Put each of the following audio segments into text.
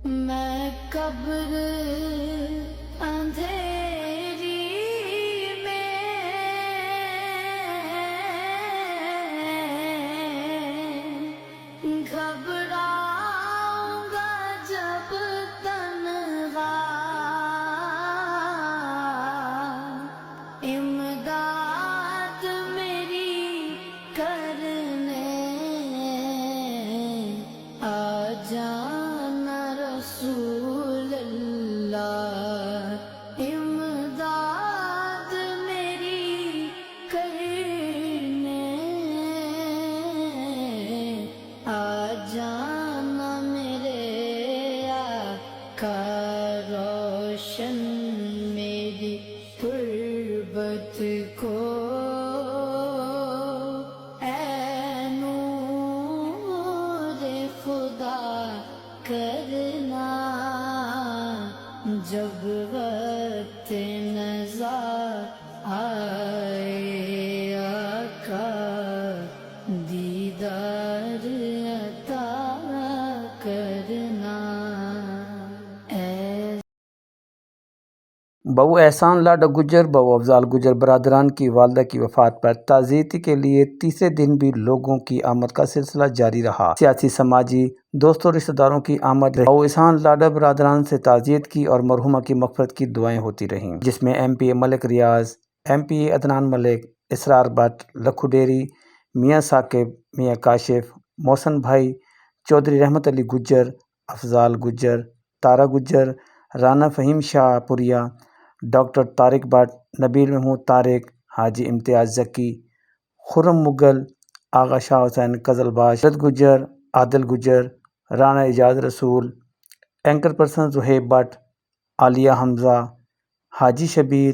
میں قبر اندھیری میں گھبراؤں گا جب تنہا، امداد میری کرنے آ جانا رسول اللہ، امداد میری کرنے آ جانا میرے آقا، روشن میری تربت کو اے نور خدا کرنا، جب وقت نزا آئے آقا، دیدار عطا کرنا۔ بہو احسان لاڈا گجر، بہو افضال گجر برادران کی والدہ کی وفات پر تعزیت کے لیے تیسرے دن بھی لوگوں کی آمد کا سلسلہ جاری رہا۔ سیاسی، سماجی، دوستوں رشتہ داروں کی آمد رہی۔ بہو احسان لاڈا برادران سے تعزیت کی اور مرحومہ کی مغفرت کی دعائیں ہوتی رہیں، جس میں M P A Malik Riaz, M P A Adnan Malik, Israr Butt, لکھو ڈیری، میاں ثاقب، میاں کاشف، محسن بھائی، چودھری رحمت علی گجر، افضال گجر، تارا گجر، رانا فہیم شاہ پوریا، ڈاکٹر طارق بٹ، نبیل محمود طارق، حاجی امتیاز ذکی، خرم مغل، آغا شاہ حسین قزل باش، رت گجر، عادل گجر، رانا اعجاز رسول، anchor person Zohaib but, Aliya Hamza, Haji Shabbir,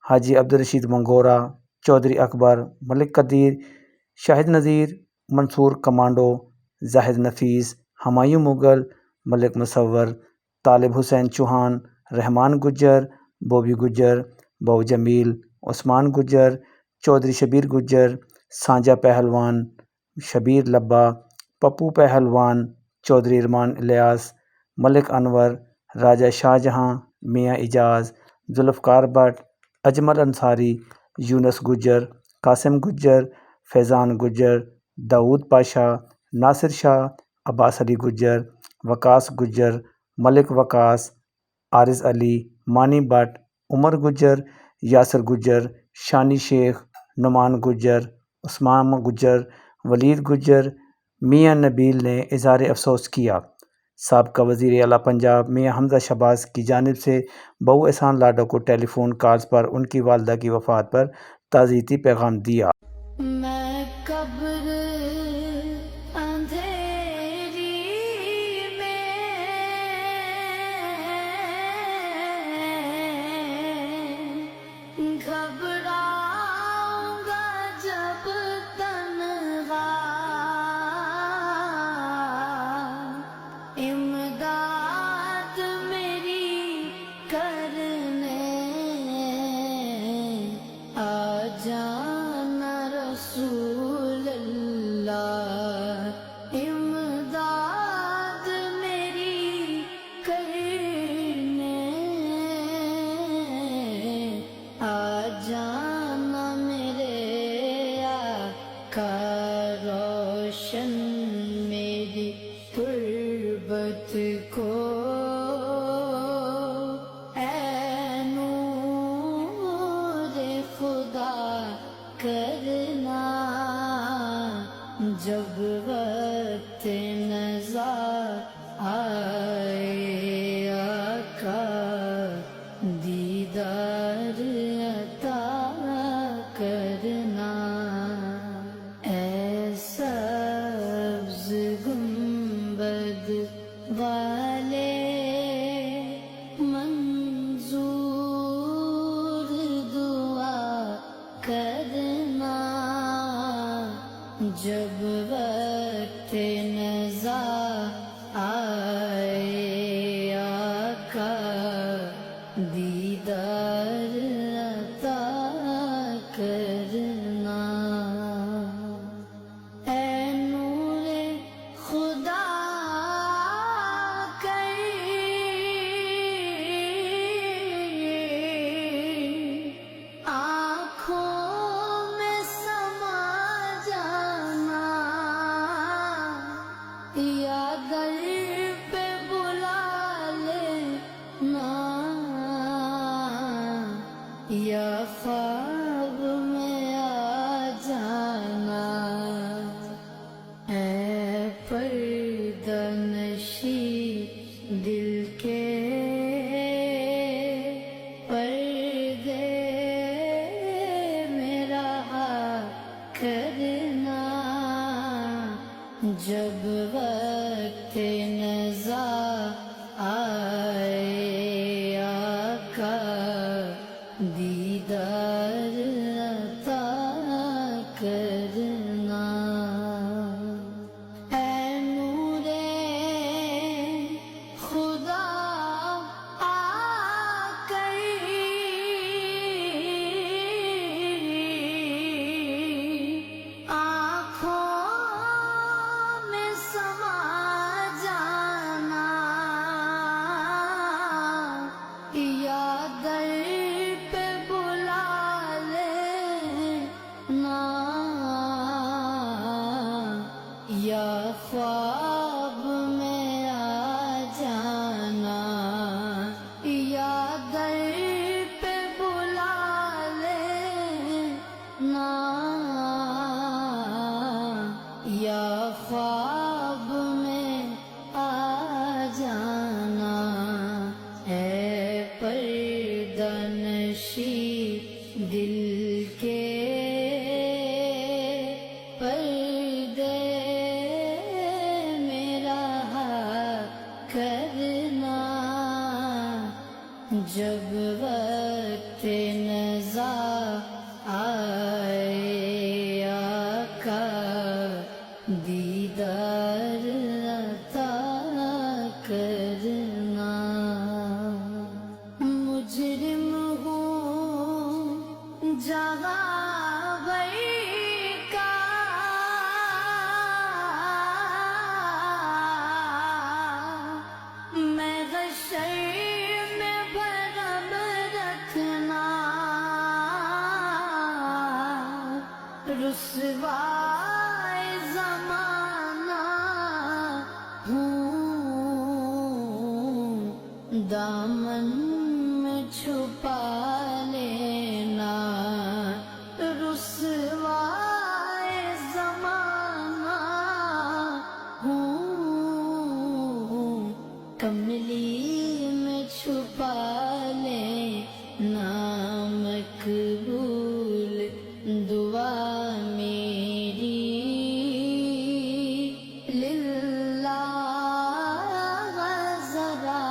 Haji Abdul Rashid Mingora, Chaudhry Akbar, Malik Qadeer, Shahid Nazir, Mansoor commando, زاہد نفیس، ہمایوں مغل، ملک مصور، طالب حسین چوہان، رحمان گجر، بوبی گجر، بہو جمیل، عثمان گجر، چودھری شبیر گجر، سانجا پہلوان، شبیر لبا، پپو پہلوان، چودھری ارمان الیاس، ملک انور، راجہ شاہ جہاں، میاں اعجاز، ذوالفقار بٹ، اجمل انصاری، یونس گجر، قاسم گجر، فیضان گجر، داؤد پاشا، ناصر شاہ، عباس علی گجر، وقاص گجر، ملک وقاص، عارض علی، مانی بٹ، عمر گجر، یاسر گجر، شانی شیخ، نعمان گجر، عثمان گجر، ولید گجر۔ میاں نبیل نے اظہار افسوس کیا، سابقہ وزیر اعلیٰ پنجاب میاں حمزہ شہباز کی جانب سے بہو احسان لاڈا کو ٹیلی فون کالز پر ان کی والدہ کی وفات پر تعزیتی پیغام دیا۔ میں قبر اندھیری میں گھبراؤں گا جب تنہا، امداد میری کرنے آ جانا رسول اللہ، امداد میری کرنے آ جانا میرے آقا، روشن میری تربت کو اے نور خدا کرنا، جب وقت نزا آئے آقا، دیدار عطا کرنا۔ اے سبز گنبد والے منظور دعا کرنا، جب وقت نزا آئے آقا، دیدار عطا کرنا۔ اے نور خدا کرنا، کرنا جب وقت نزا آئے آقا دیدار عطا کرنا مجرم ہوں جہاں بھر کا میں حشر میں بھرم رکھنا رسوائے زمانہ ہوں دامن میں چھپا لینا رسوائے زمانہ ہوں کملی میں چھپا لینا مقبول دعا میری للہ ذرا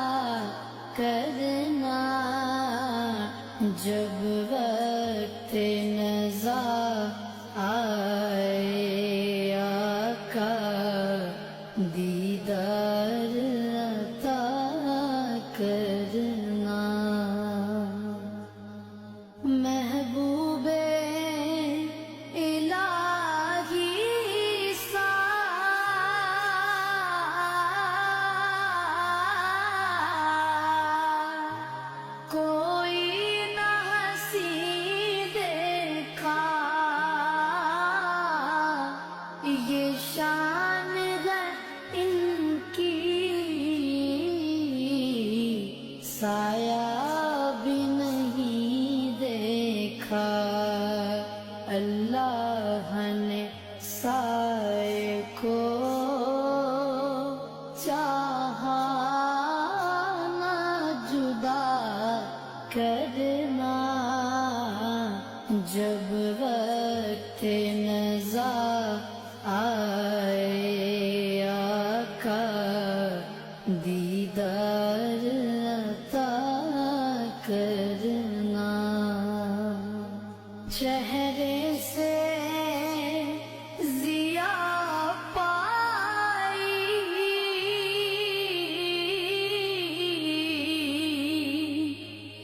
کرنا جب وقت نزا آئے آقا دیدار عطا کرنا محبوب الہی سا کوئی نہ ہنسی دیکھا یہ شان ہے ان کی سایہ بھی نہیں دیکھا اللہ نے سائے کو چاہا نہ جدا کرنا جب وقت نزا آئے آقا دیدار عطا کرنا چہرے سے ضیا پائی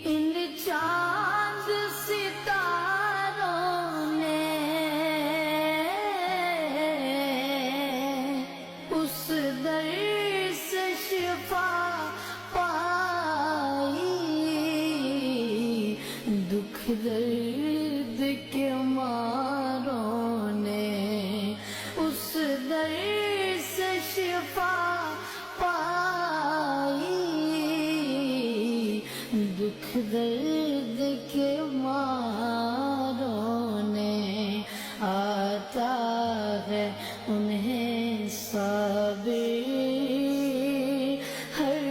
ان چاند ستاروں نے اس در سے شفا پائی دکھ درد کے ماروں نے اس در سے شفا پائی دکھ درد کے ماروں نے آتا ہے انہیں صابر ہر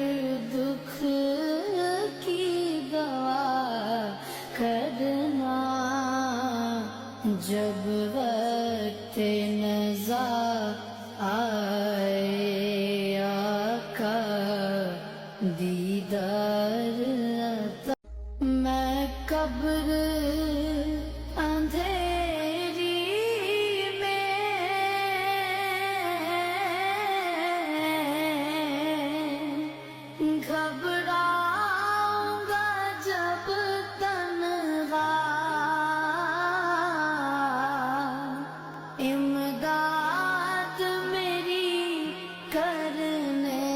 دکھ کی دوا کرنا جب وقت نزا آئے آقا دیدار عطا میں قبر اندھیری میں گھبراؤں گا جب تنہا امداد میری کرنے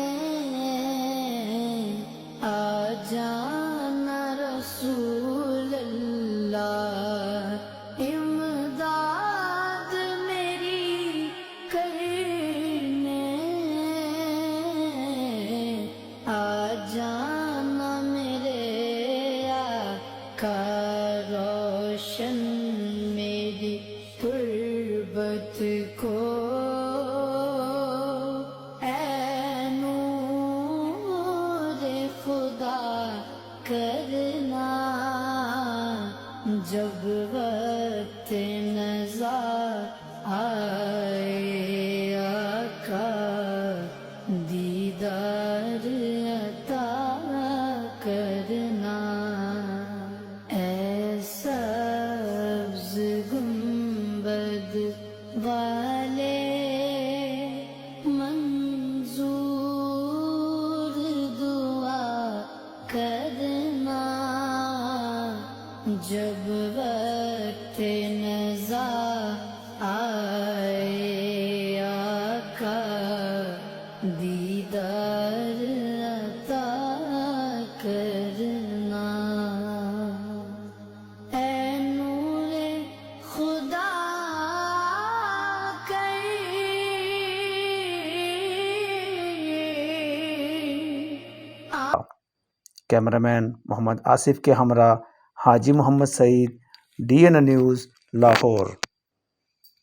آ جانا رسول اللہ امداد میری کرنے آ جانا میرے آقا روشن میری تربت کو اے نور خدا کرنا جب وقت نزا آئے آقا دیدار جب وقت نزا آئے آقا دیدار عطا کرنا اے نور خدا کیمرہ مین محمد آصف کے ہمراہ حاجی محمد سعید، DN نیوز، لاہور۔